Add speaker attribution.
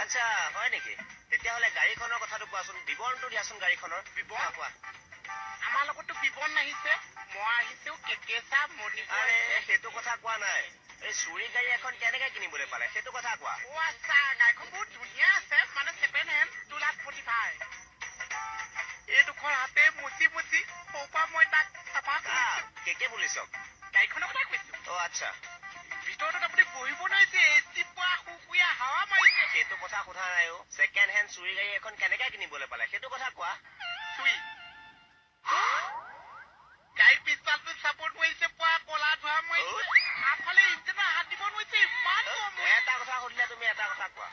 Speaker 1: আচ্ছা হয় নেকি তেতিয়াহ'লে গাড়ীখনৰ কথাটো কোৱাচোন বিৱৰণটো দিয়াচোন গাড়ীখনৰ
Speaker 2: বিৱৰণ
Speaker 1: কোৱা
Speaker 2: আমাৰ লগতো বিৱৰণ আহিছে মই আহিছো কেকেচা মণিপুৰ
Speaker 1: আৰে সেইটো কথা কোৱা নাই এই চুৰি গাড়ী এখন কেনেকে কিনিবলৈ পালে সেইটো কথা কোৱা
Speaker 2: অ আচ্ছা গাড়ীখন বহুত ধুনীয়া আছে মানে ছেকেণ্ড হেণ্ড 2,45,000 এই দুখন হাতে মুচি সৌপা মই তাক চাফা কৰিছো
Speaker 1: কেকে পুলিচক
Speaker 2: গাড়ীখনৰ কথা কৈছো
Speaker 1: অ' আচ্ছা
Speaker 2: ভিতৰটোত আপুনি বহিব নোৱাৰিছে এচি পোৱা সুকুয়া হাৱা মাৰিছে
Speaker 1: সেইটো কথা সোধা নাই অ' ছেকেণ্ড হেণ্ড চুৰি গাড়ী এখন কেনেকে কিনিবলৈ পালে সেইটো কথা কোৱা
Speaker 2: চুই গাড়ীৰ পিছফালটো চাপৰ্ট মাৰিছে পোৱা কলা ধোৱা মাৰিছে আগফালে ইঞ্জিনৰ হাত দিব নোৱাৰিছে ইমান
Speaker 1: এটা কথা সুধিলে তুমি এটা কথা কোৱা